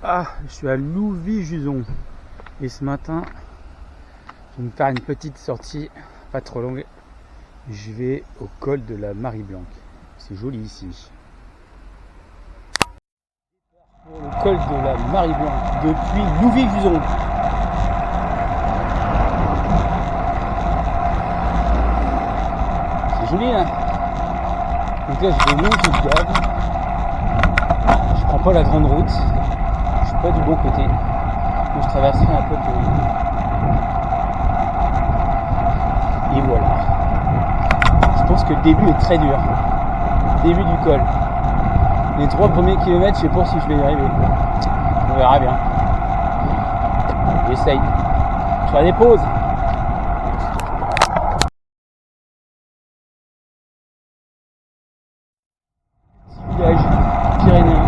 Ah, je suis à Louvy-Juson et ce matin je vais me faire une petite sortie pas trop longue. Je vais au col de la Marie-Blanque. C'est joli ici. Pour le col de la Marie-Blanque depuis Louvy-Juson. C'est joli hein. Donc là je vais monter le gave. Je prends pas la grande route. Je suis pas du bon côté. Donc je traverserai un peu pour... Et voilà. Je pense que le début est très dur. Début du col. Les 3 premiers kilomètres, je sais pas si je vais y arriver. On verra bien. J'essaye. Je ferai des pauses. Petit village pyrénéen.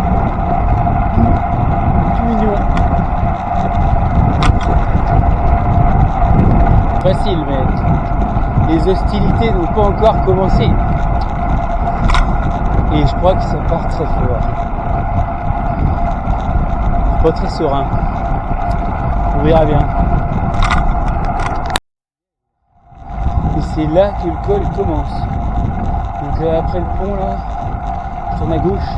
Tout mignon. Facile, mais les hostilités n'ont pas encore commencé. Et je crois que ça part très fort. Pas très serein. On verra bien. Et c'est là que le col commence. Donc après le pont là, je tourne à gauche.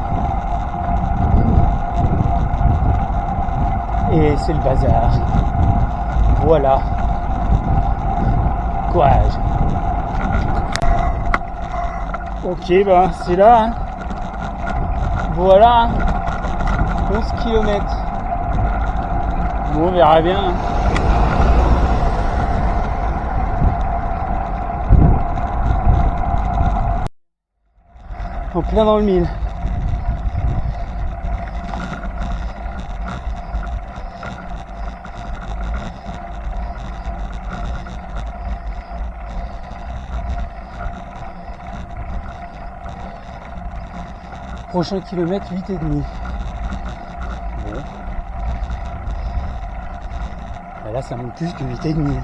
Et c'est le bazar. Voilà. Courage. Ok, ben c'est là. Hein. Voilà. 11 km. Bon, on verra bien. En plein dans le mille. Prochain kilomètre 8,5. Bon. Et là ça monte plus que 8,5.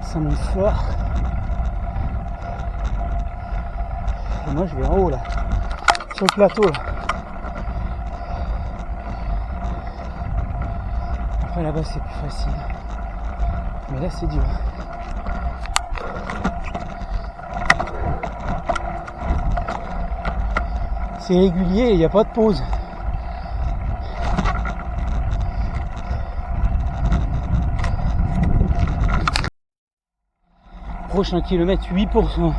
Ça monte fort. Et moi je vais en haut là. Sur le plateau là. Là-bas c'est plus facile, mais là c'est dur. C'est régulier et il n'y a pas de pause. Prochain kilomètre 8%.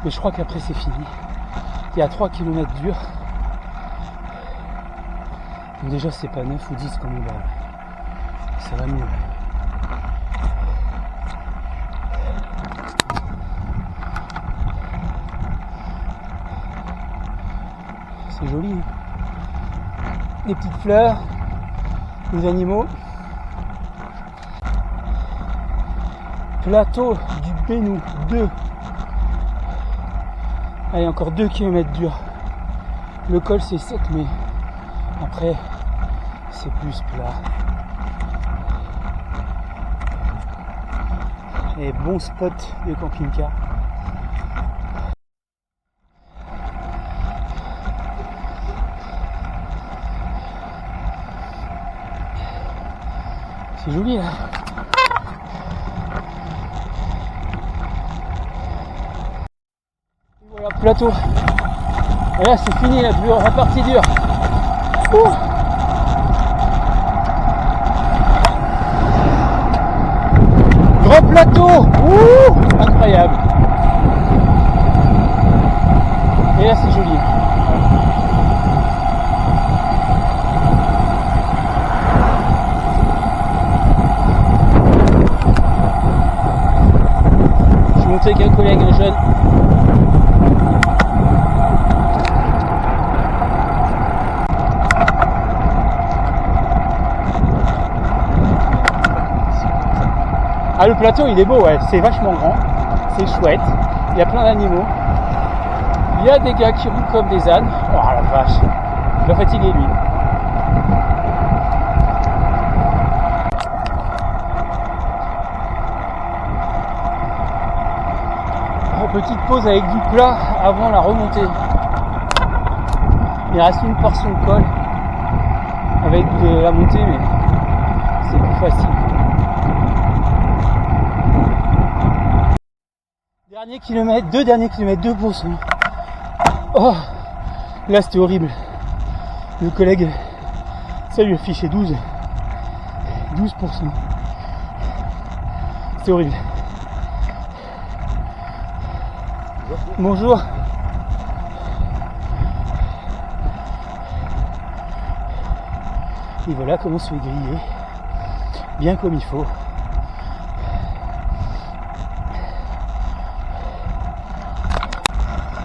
Mais je crois qu'après c'est fini. Il y a 3 km durs. Donc déjà c'est pas 9 ou 10 comme on va. Ça va mieux. C'est joli. Hein. Les petites fleurs, les animaux. Plateau du Bénou 2. Allez, encore 2 km durs. Le col c'est sec mais après c'est plus plat. Et bon spot de camping-car. C'est joli là. Et voilà le plateau. Et là c'est fini la partie dure. Ouh. Grand plateau. Ouh, incroyable. Et là c'est joli. Je suis monté avec un collègue, un jeune. Ah, le plateau il est beau, ouais, c'est vachement grand, c'est chouette, il y a plein d'animaux, il y a des gars qui roulent comme des ânes, oh la vache, il va fatiguer lui. pause avec du plat avant la remontée. Il reste une portion de col avec de la montée, mais c'est plus facile. Dernier kilomètre, deux derniers kilomètres, 2%. Oh, là c'était horrible. Le collègue, ça lui affichait 12%. C'était horrible. Bonjour. Et voilà comment se fait griller, bien comme il faut.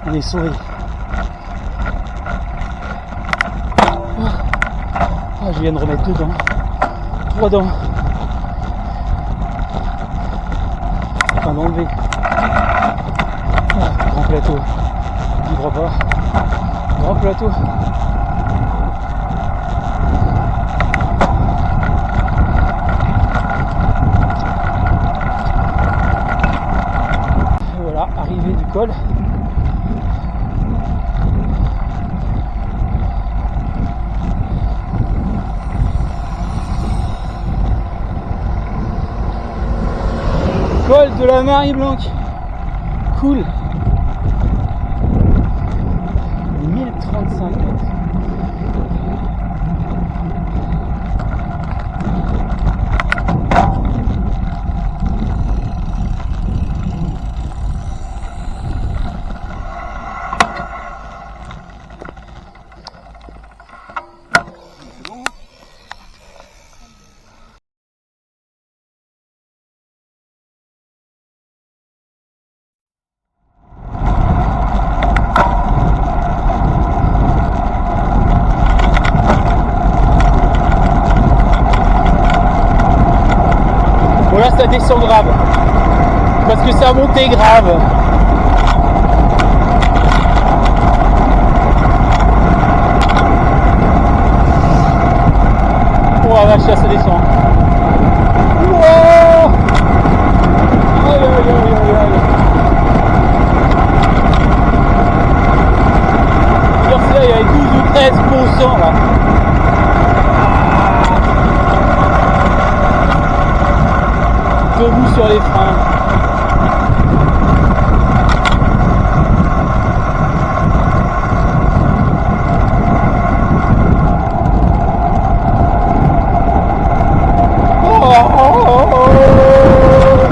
Allez, souris. Oh, je viens de remettre 2 dents, 3 dents. Enfin d'enlever. Grand plateau, du droit pas. Grand plateau. Et voilà, arrivée du col. Col de la Marie-Blanque. Cool. 1035 mètres. Bon là ça descend grave, parce que ça montait grave. Oh la vache, là ça descend. Wow, aïe aïe aïe aïe aïe. Là il y avait 12 ou 13% là. Debout sur les freins.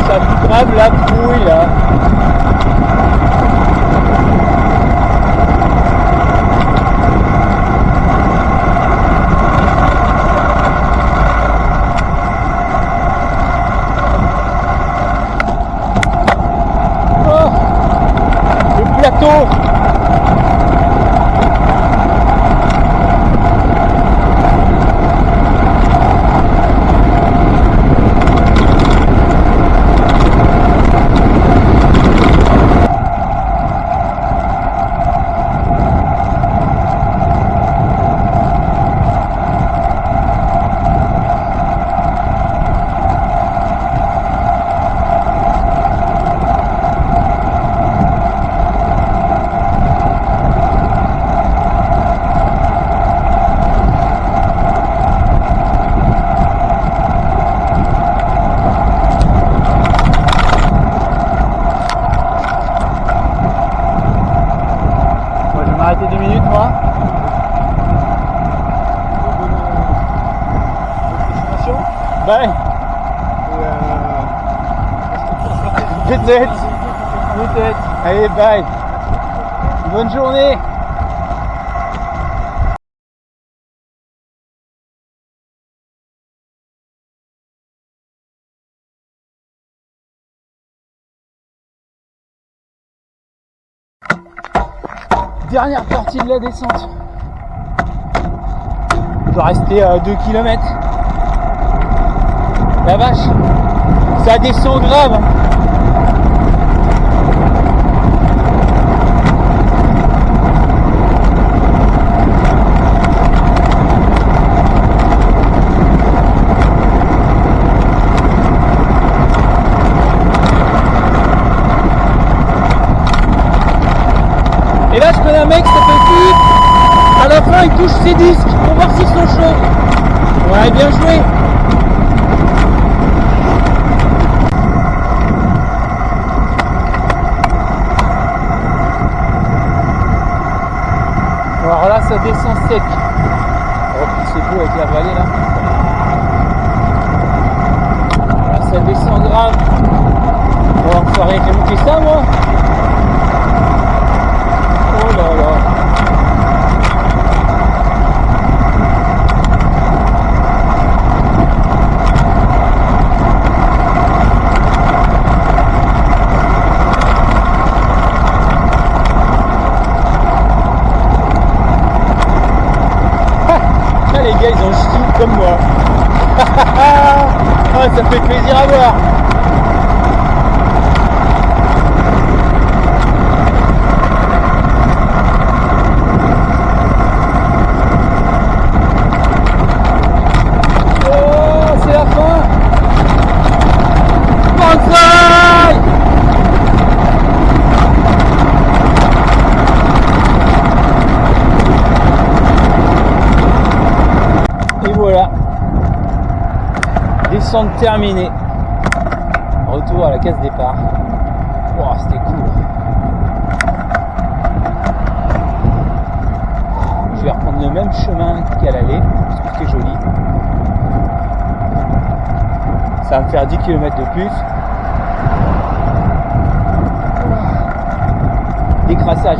Ça me grave la trouille là. Plateau. Arrêter 2 minutes moi. Bye. Peut-être. Allez, bye. Bonne journée. Dernière partie de la descente. On doit rester à 2 km. La vache, ça descend grave. les disques pour voir s'ils sont chauds. Ouais, bien joué. Alors là, ça descend sec. Oh, c'est beau avec la vallée là. Là, ça descend grave. Bon, ça rien qu'à monter ça, moi. Oh là là. Les gars ils ont ch'ti comme moi. Ah, ça fait plaisir à voir. Oh, c'est la fin. Banzai. Et voilà, descente terminée. Retour à la case départ. Wow, c'était cool. Je vais reprendre le même chemin qu'à l'aller, parce que c'était joli. Ça va me faire 10 km de plus. Décrassage.